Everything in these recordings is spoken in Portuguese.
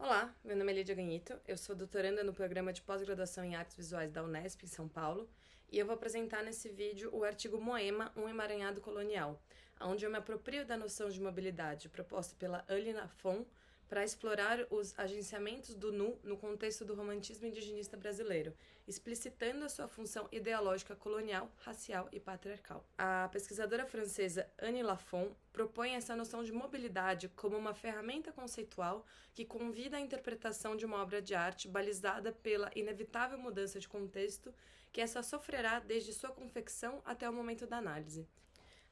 Olá, meu nome é Lídia Ganhito, eu sou doutoranda no programa de pós-graduação em Artes Visuais da Unesp, em São Paulo, e eu vou apresentar nesse vídeo o artigo Moema, um emaranhado colonial, onde eu me aproprio da noção de mobilidade proposta pela Annie Lafon para explorar os agenciamentos do nu no contexto do romantismo indigenista brasileiro, explicitando a sua função ideológica colonial, racial e patriarcal. A pesquisadora francesa Annie Lafon propõe essa noção de mobilidade como uma ferramenta conceitual que convida à interpretação de uma obra de arte balizada pela inevitável mudança de contexto que essa sofrerá desde sua confecção até o momento da análise.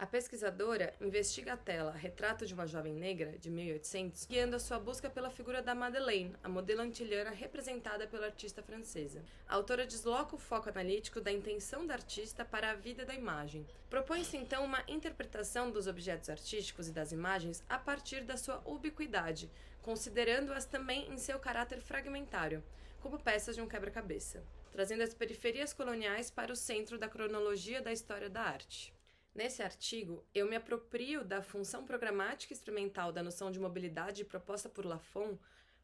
A pesquisadora investiga a tela Retrato de uma Jovem Negra, de 1800, guiando a sua busca pela figura da Madeleine, a modelo antilhana representada pela artista francesa. A autora desloca o foco analítico da intenção da artista para a vida da imagem. Propõe-se então uma interpretação dos objetos artísticos e das imagens a partir da sua ubiquidade, considerando-as também em seu caráter fragmentário, como peças de um quebra-cabeça, trazendo as periferias coloniais para o centro da cronologia da história da arte. Nesse artigo, eu me aproprio da função programática e experimental da noção de mobilidade proposta por Lafon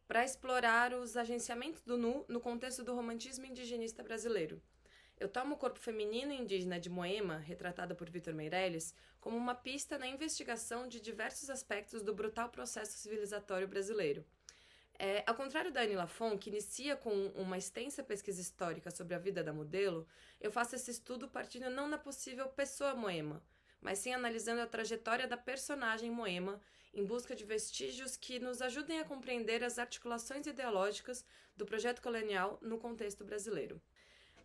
para explorar os agenciamentos do nu no contexto do romantismo indigenista brasileiro. Eu tomo o corpo feminino e indígena de Moema, retratada por Vitor Meirelles, como uma pista na investigação de diversos aspectos do brutal processo civilizatório brasileiro. Ao contrário da Annie Lafon, que inicia com uma extensa pesquisa histórica sobre a vida da modelo, eu faço esse estudo partindo não da possível pessoa Moema, mas sim analisando a trajetória da personagem Moema em busca de vestígios que nos ajudem a compreender as articulações ideológicas do projeto colonial no contexto brasileiro.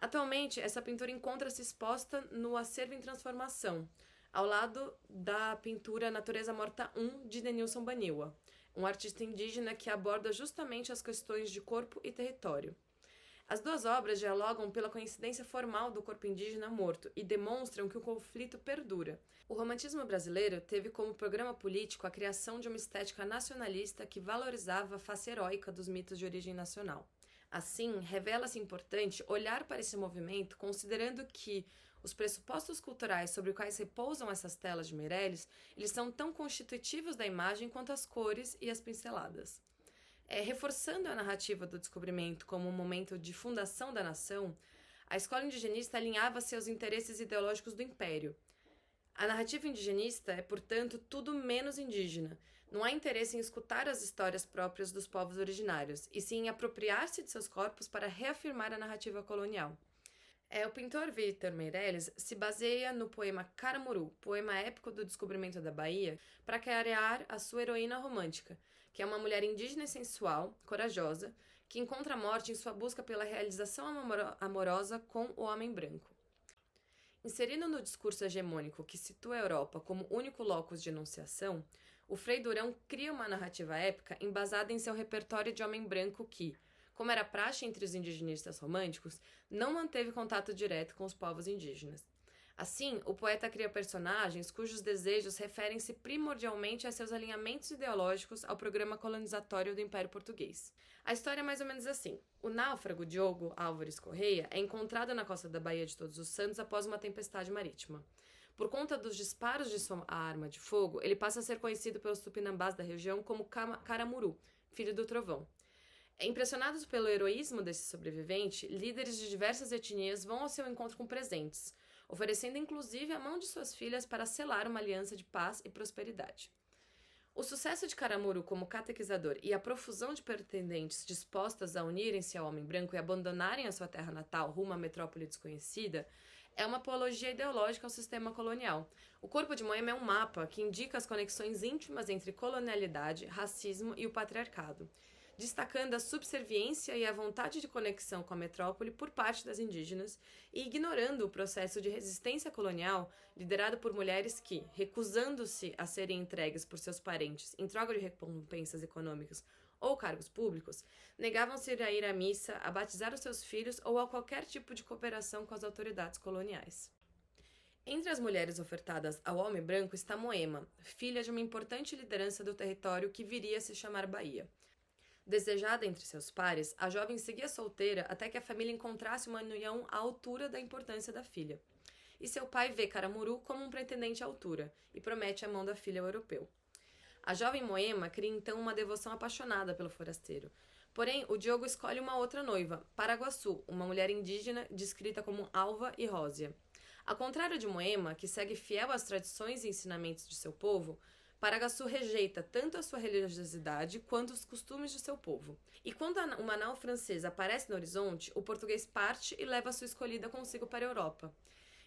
Atualmente, essa pintura encontra-se exposta no Acervo em Transformação, ao lado da pintura Natureza Morta 1, de Denilson Baniwa, um artista indígena que aborda justamente as questões de corpo e território. As duas obras dialogam pela coincidência formal do corpo indígena morto e demonstram que o conflito perdura. O romantismo brasileiro teve como programa político a criação de uma estética nacionalista que valorizava a face heróica dos mitos de origem nacional. Assim, revela-se importante olhar para esse movimento considerando que os pressupostos culturais sobre os quais repousam essas telas de Meirelles, eles são tão constitutivos da imagem quanto as cores e as pinceladas. Reforçando a narrativa do descobrimento como um momento de fundação da nação, a escola indigenista alinhava seus interesses ideológicos do império. A narrativa indigenista é, portanto, tudo menos indígena. Não há interesse em escutar as histórias próprias dos povos originários, e sim em apropriar-se de seus corpos para reafirmar a narrativa colonial. O pintor Vitor Meirelles se baseia no poema Caramuru, poema épico do descobrimento da Bahia, para criar a sua heroína romântica, que é uma mulher indígena e sensual, corajosa, que encontra a morte em sua busca pela realização amorosa com o homem branco. Inserido no discurso hegemônico que situa a Europa como único locus de enunciação, o Frei Durão cria uma narrativa épica embasada em seu repertório de homem branco que, como era praxe entre os indigenistas românticos, não manteve contato direto com os povos indígenas. Assim, o poeta cria personagens cujos desejos referem-se primordialmente a seus alinhamentos ideológicos ao programa colonizatório do Império Português. A história é mais ou menos assim. O náufrago Diogo Álvares Correia é encontrado na costa da Baía de Todos os Santos após uma tempestade marítima. Por conta dos disparos de sua arma de fogo, ele passa a ser conhecido pelos tupinambás da região como Caramuru, filho do trovão. Impressionados pelo heroísmo desse sobrevivente, líderes de diversas etnias vão ao seu encontro com presentes, oferecendo inclusive a mão de suas filhas para selar uma aliança de paz e prosperidade. O sucesso de Caramuru como catequizador e a profusão de pretendentes dispostas a unirem-se ao homem branco e abandonarem a sua terra natal rumo à metrópole desconhecida é uma apologia ideológica ao sistema colonial. O Corpo de Moema é um mapa que indica as conexões íntimas entre colonialidade, racismo e o patriarcado, destacando a subserviência e a vontade de conexão com a metrópole por parte das indígenas e ignorando o processo de resistência colonial liderado por mulheres que, recusando-se a serem entregues por seus parentes em troca de recompensas econômicas ou cargos públicos, negavam-se a ir à missa, a batizar os seus filhos ou a qualquer tipo de cooperação com as autoridades coloniais. Entre as mulheres ofertadas ao homem branco está Moema, filha de uma importante liderança do território que viria a se chamar Bahia. Desejada entre seus pares, a jovem seguia solteira até que a família encontrasse uma união à altura da importância da filha. E seu pai vê Caramuru como um pretendente à altura e promete a mão da filha ao europeu. A jovem Moema cria então uma devoção apaixonada pelo forasteiro. Porém, o Diogo escolhe uma outra noiva, Paraguaçu, uma mulher indígena descrita como alva e rósea. Ao contrário de Moema, que segue fiel às tradições e ensinamentos de seu povo, Paraguaçu rejeita tanto a sua religiosidade quanto os costumes de seu povo. E quando uma nau francesa aparece no horizonte, o português parte e leva sua escolhida consigo para a Europa.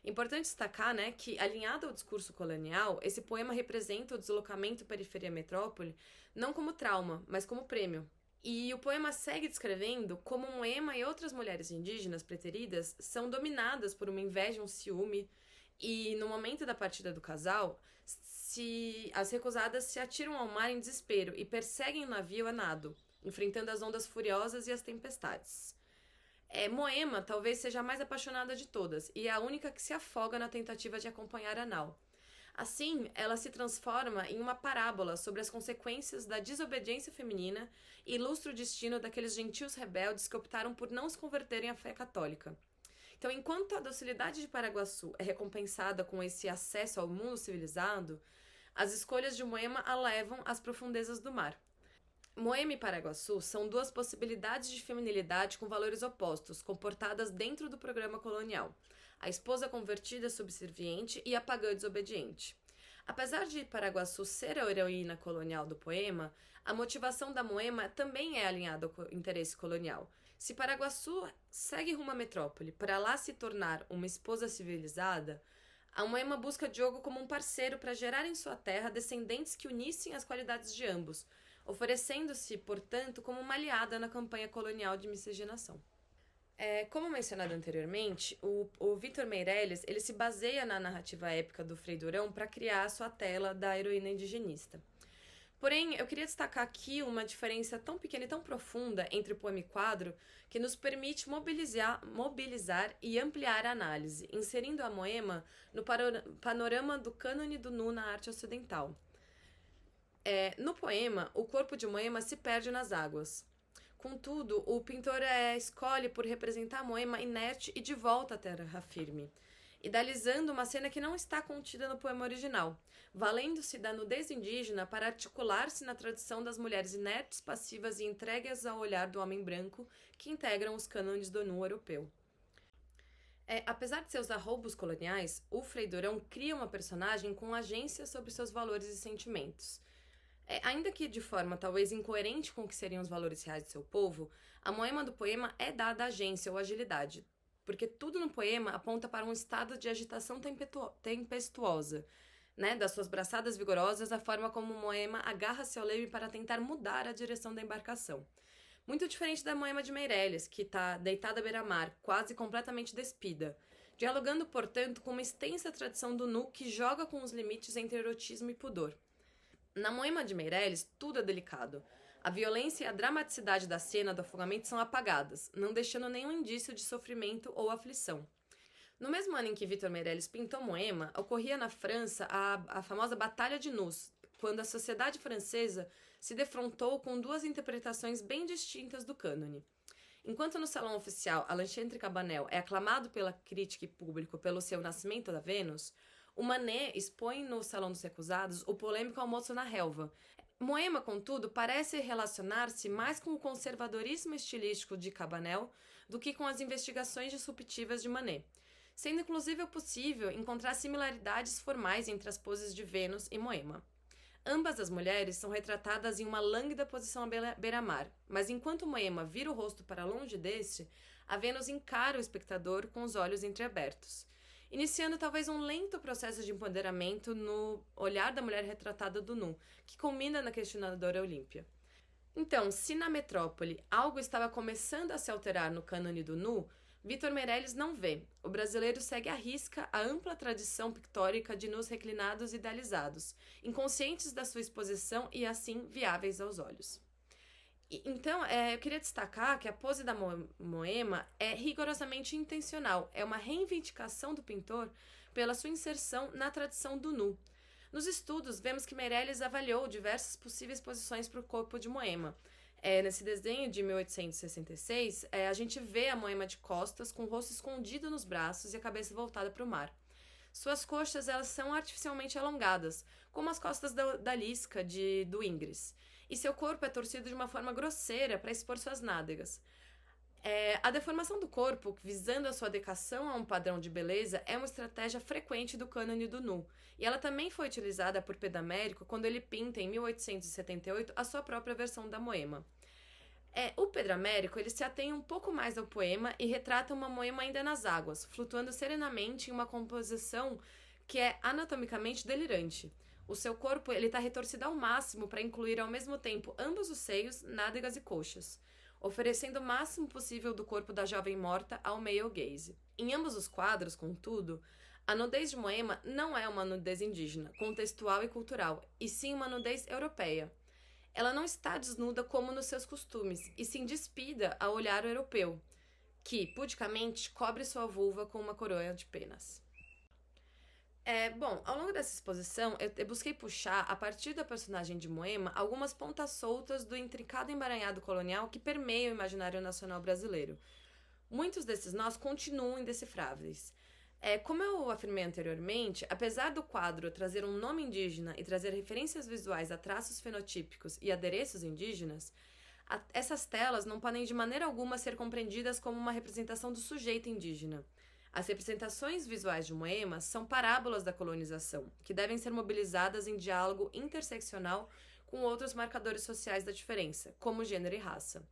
Importante destacar, que, alinhado ao discurso colonial, esse poema representa o deslocamento periferia-metrópole não como trauma, mas como prêmio. E o poema segue descrevendo como Moema e outras mulheres indígenas preteridas são dominadas por uma inveja, um ciúme, e no momento da partida do casal, as recusadas se atiram ao mar em desespero e perseguem o navio a nado, enfrentando as ondas furiosas e as tempestades. Moema talvez seja a mais apaixonada de todas e é a única que se afoga na tentativa de acompanhar a nau. Assim, ela se transforma em uma parábola sobre as consequências da desobediência feminina e ilustra o destino daqueles gentios rebeldes que optaram por não se converterem à fé católica. Então, enquanto a docilidade de Paraguaçu é recompensada com esse acesso ao mundo civilizado, as escolhas de Moema a levam às profundezas do mar. Moema e Paraguaçu são duas possibilidades de feminilidade com valores opostos, comportadas dentro do programa colonial. A esposa convertida subserviente e a pagã desobediente. Apesar de Paraguaçu ser a heroína colonial do poema, a motivação da Moema também é alinhada ao interesse colonial. Se Paraguaçu segue rumo à metrópole para lá se tornar uma esposa civilizada, a Moema busca Diogo como um parceiro para gerar em sua terra descendentes que unissem as qualidades de ambos, oferecendo-se, portanto, como uma aliada na campanha colonial de miscigenação. Como mencionado anteriormente, o Vítor Meirelles ele se baseia na narrativa épica do Frei Durão para criar a sua tela da heroína indigenista. Porém, eu queria destacar aqui uma diferença tão pequena e tão profunda entre o poema e quadro que nos permite mobilizar e ampliar a análise, inserindo a Moema no panorama do cânone do nu na arte ocidental. No poema, o corpo de Moema se perde nas águas. Contudo, o pintor escolhe por representar a Moema inerte e de volta à terra firme, idealizando uma cena que não está contida no poema original, valendo-se da nudez indígena para articular-se na tradição das mulheres inertes, passivas e entregues ao olhar do homem branco que integram os cânones do nu europeu. Apesar de seus arroubos coloniais, o Frei Durão cria uma personagem com agência sobre seus valores e sentimentos. Ainda que de forma talvez incoerente com o que seriam os valores reais de seu povo, a Moema do poema é dada agência ou agilidade, porque tudo no poema aponta para um estado de agitação tempestuosa, das suas braçadas vigorosas, a forma como Moema agarra-se ao leme para tentar mudar a direção da embarcação. Muito diferente da Moema de Meirelles, que está deitada à beira-mar, quase completamente despida, dialogando, portanto, com uma extensa tradição do nu que joga com os limites entre erotismo e pudor. Na Moema de Meirelles, tudo é delicado. A violência e a dramaticidade da cena do afogamento são apagadas, não deixando nenhum indício de sofrimento ou aflição. No mesmo ano em que Vítor Meirelles pintou Moema, ocorria na França a famosa Batalha de Nus, quando a sociedade francesa se defrontou com duas interpretações bem distintas do cânone. Enquanto no salão oficial Alexandre Cabanel é aclamado pela crítica e público pelo seu Nascimento da Vênus, o Manet expõe no Salão dos Recusados o polêmico Almoço na Relva. Moema, contudo, parece relacionar-se mais com o conservadorismo estilístico de Cabanel do que com as investigações disruptivas de Manet, sendo inclusive possível encontrar similaridades formais entre as poses de Vênus e Moema. Ambas as mulheres são retratadas em uma lânguida posição à beira-mar, mas enquanto Moema vira o rosto para longe deste, a Vênus encara o espectador com os olhos entreabertos, iniciando talvez um lento processo de empoderamento no olhar da mulher retratada do nu, que culmina na questionadora Olímpia. Então, se na metrópole algo estava começando a se alterar no cânone do nu, Vítor Meirelles não vê. O brasileiro segue à risca a ampla tradição pictórica de nus reclinados e idealizados, inconscientes da sua exposição e assim viáveis aos olhos. Então, eu queria destacar que a pose da Moema é rigorosamente intencional, é uma reivindicação do pintor pela sua inserção na tradição do nu. Nos estudos, vemos que Meirelles avaliou diversas possíveis posições para o corpo de Moema. Nesse desenho de 1866, a gente vê a Moema de costas, com o rosto escondido nos braços e a cabeça voltada para o mar. Suas coxas elas são artificialmente alongadas, como as costas da Lisca do Ingres, e seu corpo é torcido de uma forma grosseira para expor suas nádegas. A deformação do corpo, visando a sua adequação a um padrão de beleza, é uma estratégia frequente do cânone do nu, e ela também foi utilizada por Pedro quando ele pinta, em 1878, a sua própria versão da Moema. O Pedro Américo ele se atém um pouco mais ao poema e retrata uma Moema ainda nas águas, flutuando serenamente em uma composição que é anatomicamente delirante. O seu corpo está retorcido ao máximo para incluir ao mesmo tempo ambos os seios, nádegas e coxas, oferecendo o máximo possível do corpo da jovem morta ao male gaze. Em ambos os quadros, contudo, a nudez de Moema não é uma nudez indígena, contextual e cultural, e sim uma nudez europeia. Ela não está desnuda como nos seus costumes, e sim despida ao olhar europeu, que, pudicamente, cobre sua vulva com uma coroa de penas. Ao longo dessa exposição, eu busquei puxar, a partir da personagem de Moema, algumas pontas soltas do intricado emaranhado colonial que permeia o imaginário nacional brasileiro. Muitos desses nós continuam indecifráveis. Como eu afirmei anteriormente, apesar do quadro trazer um nome indígena e trazer referências visuais a traços fenotípicos e adereços indígenas, essas telas não podem de maneira alguma ser compreendidas como uma representação do sujeito indígena. As representações visuais de Moema são parábolas da colonização, que devem ser mobilizadas em diálogo interseccional com outros marcadores sociais da diferença, como gênero e raça.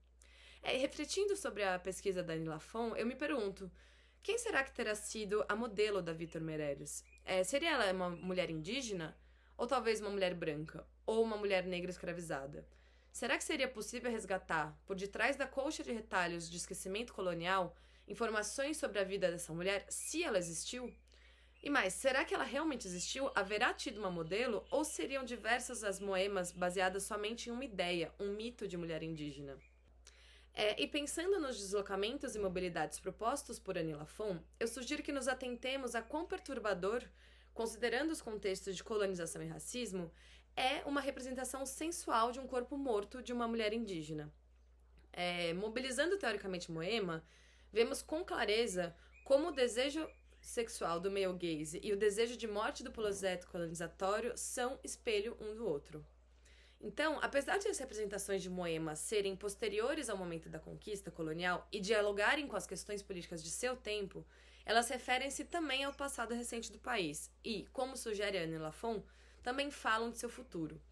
Refletindo sobre a pesquisa da Annie Lafon, eu me pergunto, quem será que terá sido a modelo da Vítor Meirelles? Seria ela uma mulher indígena? Ou talvez uma mulher branca? Ou uma mulher negra escravizada? Será que seria possível resgatar, por detrás da colcha de retalhos de esquecimento colonial, informações sobre a vida dessa mulher, se ela existiu? E mais, será que ela realmente existiu? Haverá tido uma modelo? Ou seriam diversas as moemas baseadas somente em uma ideia, um mito de mulher indígena? E pensando nos deslocamentos e mobilidades propostos por Annie Lafon, eu sugiro que nos atentemos a quão perturbador, considerando os contextos de colonização e racismo, é uma representação sensual de um corpo morto de uma mulher indígena. Mobilizando teoricamente Moema, vemos com clareza como o desejo sexual do male gaze e o desejo de morte do projeto colonizatório são espelho um do outro. Então, apesar de as representações de Moema serem posteriores ao momento da conquista colonial e dialogarem com as questões políticas de seu tempo, elas referem-se também ao passado recente do país e, como sugere Annie Lafon, também falam de seu futuro.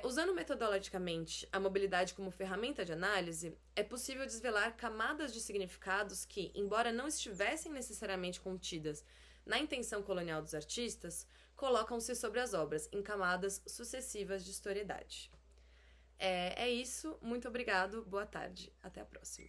Usando metodologicamente a mobilidade como ferramenta de análise, é possível desvelar camadas de significados que, embora não estivessem necessariamente contidas na intenção colonial dos artistas, colocam-se sobre as obras em camadas sucessivas de historiedade. É isso, muito obrigado, boa tarde, até a próxima.